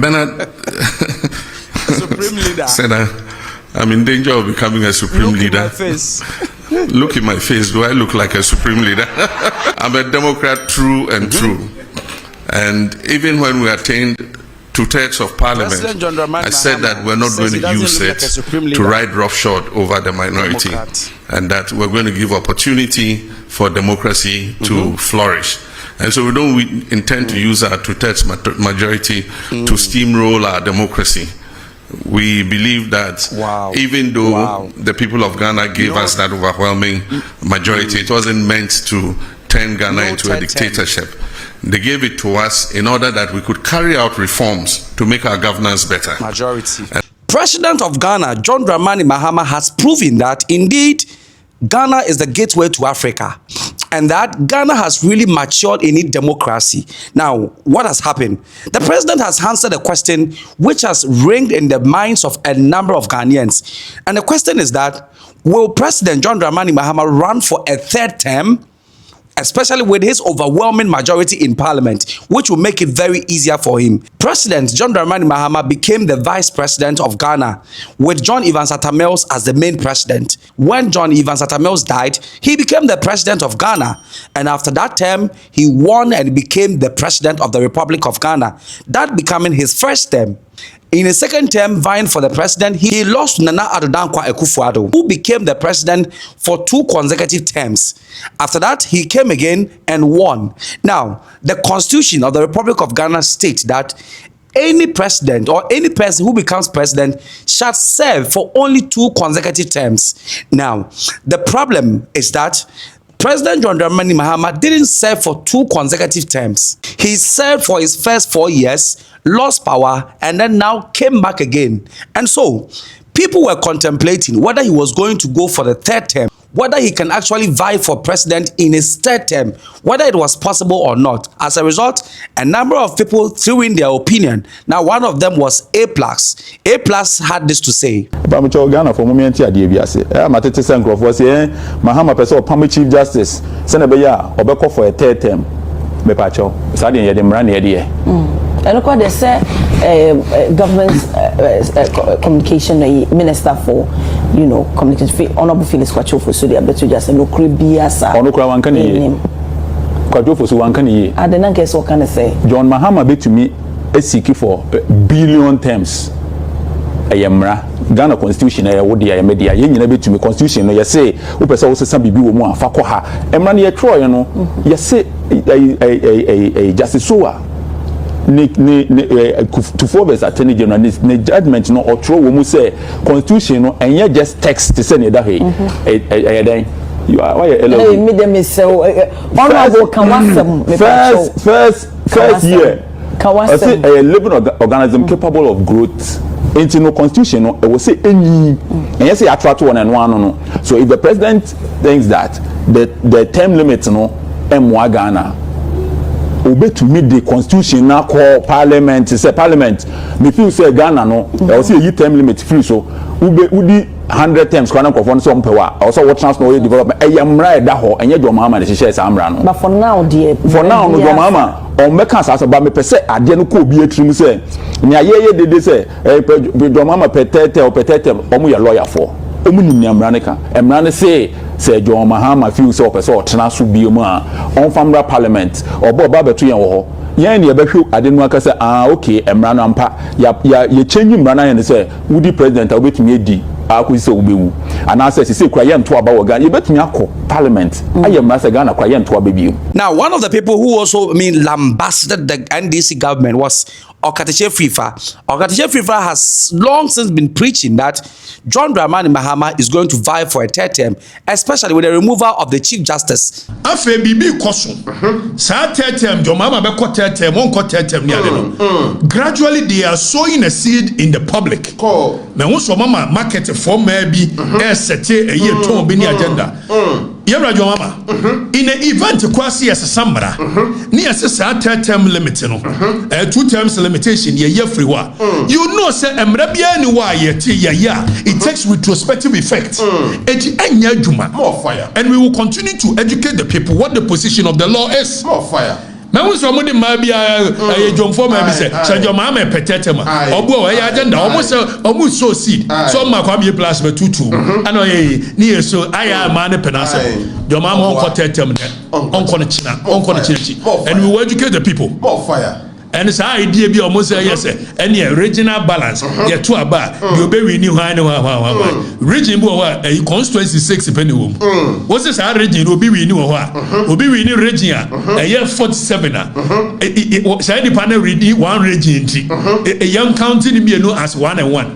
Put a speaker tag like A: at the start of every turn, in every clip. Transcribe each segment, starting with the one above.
A: Bernard
B: Supreme leader
A: said I'm in danger of becoming a supreme leader.
B: Look in my face.
A: Look in my face. Do I look like a supreme leader? I'm a Democrat true and true. And even when we attained 2/3 of parliament, I said that we're not going to use it to ride roughshod over the minority, and that we're going to give opportunity for democracy to flourish. And so we don't intend to use our 2/3 majority to steamroll our democracy. We believe that even though the people of Ghana gave us that overwhelming majority, it wasn't meant to turn Ghana into a dictatorship. They gave it to us in order that we could carry out reforms to make our governance better.
B: Majority. President of Ghana, John Mahama, has proven that indeed Ghana is the gateway to Africa, and that Ghana has really matured in its democracy. Now, what has happened? The president has answered a question which has ringed in the minds of a number of Ghanaians. And the question is that, will President John Mahama run for a third term, especially with his overwhelming majority in parliament, which will make it very easier for him? President John Mahama became the vice president of Ghana, with John Evans Atta Mills as the main president. When John Evans Atta Mills died, he became the president of Ghana. And after that term, he won and became the president of the Republic of Ghana, that becoming his first term. In his second term, vying for the president, he lost to Nana Addo Dankwa Akufo-Addo, who became the president for 2 consecutive terms. After that, he came again and won. Now, the Constitution of the Republic of Ghana states that any president or any person who becomes president shall serve for only 2 consecutive terms. Now, the problem is that President John Mahama didn't serve for 2 consecutive terms. He served for his first 4 years, lost power, and then now came back again. And so, people were contemplating whether he was going to go for the 3rd term, whether he can actually vie for president in his 3rd term, whether it was possible or not. As a result, a number of people threw in their opinion. Now, one of them was A+. A+ had this to say.
C: Ghana for moment here, Matete Sankrof was here. Mahama Peso, Pami Chief Justice, Senabeya, Obeko for a 3rd term. Mepacho, Sadi Yadimrani idea.
D: And look what they say, government communication minister for, communication, Honorable Felix Kwaku, so they are better just a no cribiasa.
C: Onokra one can name. Kwaku so one can ye. I don't know what can I say. John Mahama bet to me a seeking for billion terms. A yamra Ghana constitution a wodi a media ye nyina betu me constitution no ye say wo pese wo sesa bibi wo mu afakọ ha emra na ye tro ye no ye say justice soa to forwards attorney general ne judgment no otro wo mu say constitution no enye just text to say ne da he then you are why hello
D: me dem say honorable kawasem
C: first year kawasem a living organism capable of growth. Into no constitution, it will say any, and yes, I try to one and one. No. So if the president thinks that the term limit, M1 Ghana, obey to meet the constitution now call parliament. Say parliament, me feel say Ghana no, I will say a term limit free. So udi 100 terms kwana kwa fon some power. Also what transnational development. Am right that ho, and yet John Mahama the share Samra no.
D: But for now, dear.
C: For now, no John Mahama. On make us as about me per se ade no ko bi atrim say nya ye de say John Mahama petete or petete omo ye lawyer for omo ni amra ne ka emra ne say John Mahama feel say opese o tena so bi mu a on famra parliament obo ba beto yen wo ho yen ne ye behwe ade no aka say okay emra no ampa ye change mra na yen say wudi president obetumi edi akwisi obewu anase say kura yen to aba wo Ghana ye betumi akọ parliament ayem na say Ghana kura yen to abebiu.
B: Now, one of the people who also lambasted the NDC government was Okateche Fifa. Okateche Fifa has long since been preaching that John Mahama is going to vie for a 3rd term, especially with the removal of the Chief Justice.
E: Afe bibi koso. Sa 3rd term, John Mahama be ko 3rd term, won ko 3rd term ni ade no. Gradually they are sowing a seed in the public. Na won so mama market for maybe sete a year to be ni agenda. Yebra John Mahama. In an event kwasi as samra. Ni as sa 3rd term limit no. 2 terms limitation ye free wa. You know say emra bia ni wa ye ti ya it takes retrospective effect. Eti anya juma more fire. And we will continue to educate the people what the position of the law is. More fire. me wo so mo de ma bia aye jomfo ma bi se John Mahama petetema obo o ya agenda omo so seed so ma kwa bi plus me tutu ana ye ni yeso aya ma ne penase John Mahama on tetem de on kono china and we will educate the people
F: more fire.
E: And it's our idea be almost yes, any regional balance. Yeah, to about you be we new high region a constituency 6 penny womb. What's this our region? Will be we new will be we new region a year 47. Side the panel reading one region a young county be known as 1 and 1.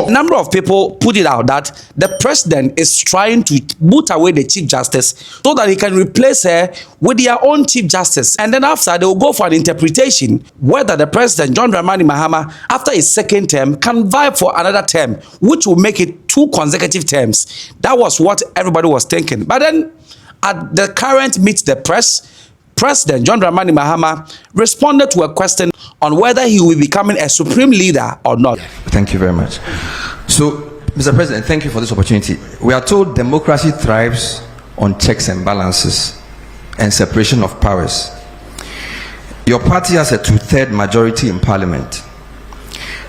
B: A number of people put it out that the president is trying to boot away the Chief Justice so that he can replace her with their own Chief Justice, and then after they will go for an interpretation whether the president John Dramani Mahama after his second term can vie for another term, which will make it 2 consecutive terms. That was what everybody was thinking. But then at the current Meet the Press, President John Dramani Mahama responded to a question on whether he will be becoming a supreme leader or not.
G: Thank you very much. So, Mr. President, thank you for this opportunity. We are told democracy thrives on checks and balances and separation of powers. Your party has a 2/3 majority in parliament.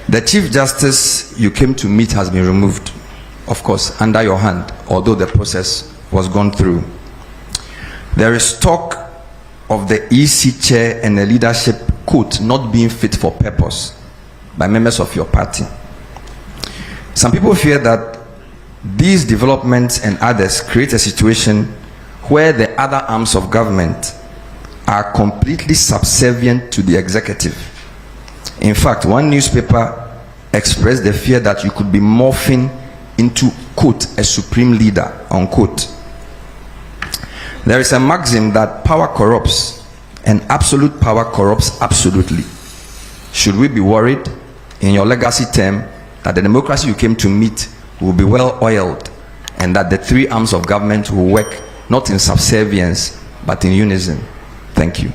G: The Chief Justice you came to meet has been removed, of course, under your hand, although the process was gone through. There is talk of the EC chair and the leadership quote not being fit for purpose by members of your party. Some people fear that these developments and others create a situation where the other arms of government are completely subservient to the executive. In fact, one newspaper expressed the fear that you could be morphing into, quote, a supreme leader, unquote. There is a maxim that power corrupts and absolute power corrupts absolutely. Should we be worried in your legacy term that the democracy you came to meet will be well oiled and that the 3 arms of government will work not in subservience, but in unison? Thank you.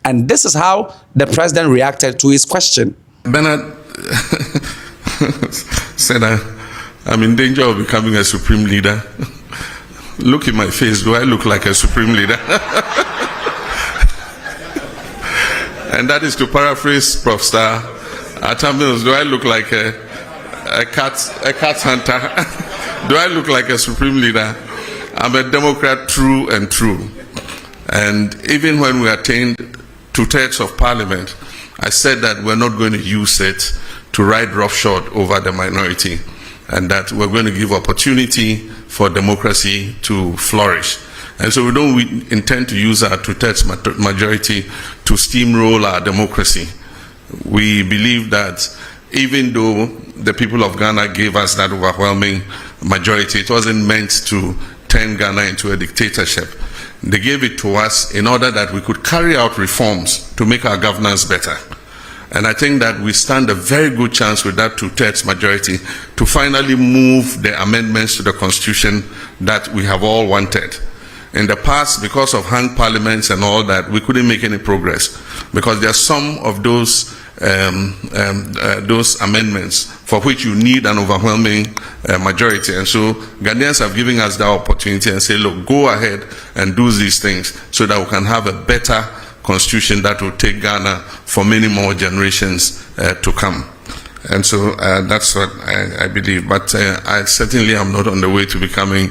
B: And this is how the president reacted to his question.
A: Bernard said, I'm in danger of becoming a supreme leader. Look in my face, do I look like a supreme leader? And that is to paraphrase Prof. Star. At times, do I look like a cat hunter? Do I look like a supreme leader? I'm a Democrat true and true. And even when we attained 2/3 of parliament, I said that we're not going to use it to ride roughshod over the minority, and that we're going to give opportunity for democracy to flourish. And so we don't intend to use our 2/3 majority to steamroll our democracy. We believe that even though the people of Ghana gave us that overwhelming majority, it wasn't meant to turn Ghana into a dictatorship. They gave it to us in order that we could carry out reforms to make our governance better. And I think that we stand a very good chance with that 2/3 majority to finally move the amendments to the Constitution that we have all wanted. In the past, because of hung parliaments and all that, we couldn't make any progress because there are some of those amendments for which you need an overwhelming majority. And so Ghanaians have given us that opportunity and say, look, go ahead and do these things so that we can have a better constitution that will take Ghana for many more generations to come. And so that's what I believe. But I certainly am not on the way to becoming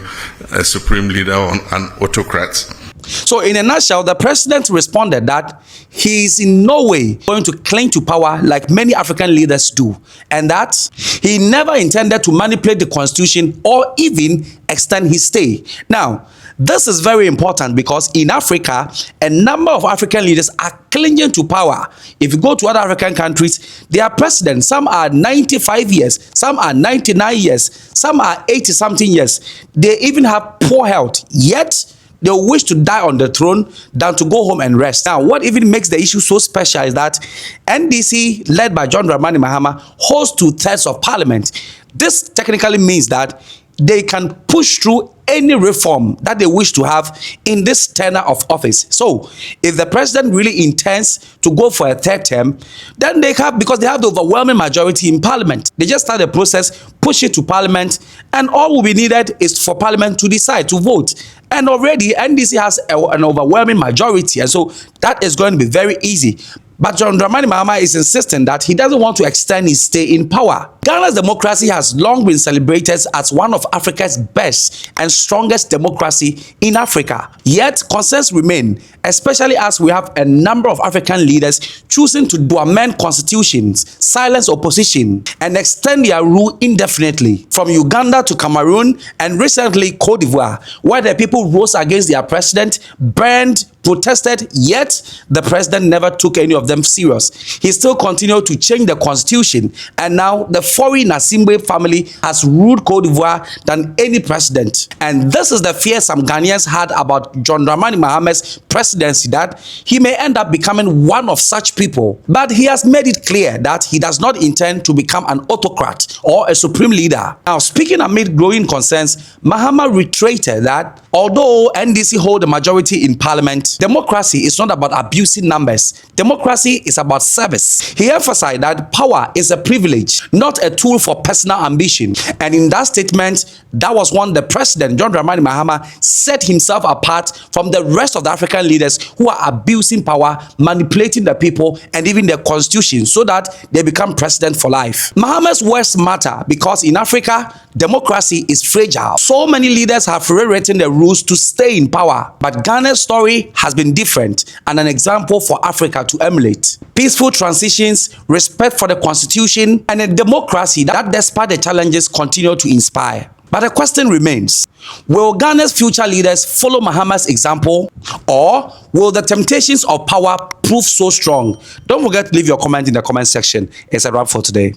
A: a supreme leader or an autocrat.
B: So in a nutshell, the president responded that he is in no way going to cling to power like many African leaders do, and that he never intended to manipulate the constitution or even extend his stay. Now, this is very important because in Africa, a number of African leaders are clinging to power. If you go to other African countries, their presidents, some are 95 years, some are 99 years, some are 80-something years. They even have poor health, yet they wish to die on the throne than to go home and rest. Now, what even makes the issue so special is that NDC, led by John Dramani Mahama, holds 2/3 of parliament. This technically means that they can push through any reform that they wish to have in this tenure of office. So if the president really intends to go for a third term, then they have, because they have the overwhelming majority in parliament, they just start the process, push it to parliament, and all will be needed is for parliament to decide, to vote. And already NDC has an overwhelming majority, and so that is going to be very easy. But John Dramani Mahama is insisting that he doesn't want to extend his stay in power. Ghana's democracy has long been celebrated as one of Africa's best and strongest democracy in Africa. Yet concerns remain, especially as we have a number of African leaders choosing to amend constitutions, silence opposition, and extend their rule indefinitely. From Uganda to Cameroon, and recently Cote d'Ivoire, where the people rose against their president, burned, protested, yet the president never took any of them serious. He still continued to change the constitution, and now the foreign Asimbe family has ruled Cote d'Ivoire than any president. And this is the fear some Ghanaians had about John Dramani Mahama's presidency, that he may end up becoming one of such people. But he has made it clear that he does not intend to become an autocrat or a supreme leader. Now, speaking amid growing concerns, Mahama reiterated that although NDC hold a majority in parliament, democracy is not about abusing numbers. Democracy is about service. He emphasized that power is a privilege, not a tool for personal ambition. And in that statement, that was one the president, John Dramani Mahama, set himself apart from the rest of the African leaders who are abusing power, manipulating the people, and even their constitution so that they become president for life. Mahama's words matter because in Africa, democracy is fragile. So many leaders have rewritten the rules to stay in power. But Ghana's story has been different and an example for Africa to emulate. Peaceful transitions, respect for the constitution, and a democracy that, despite the challenges, continue to inspire. But the question remains, will Ghana's future leaders follow Mahama's example, or will the temptations of power prove so strong? Don't forget to leave your comment in the comment section. It's a wrap for today.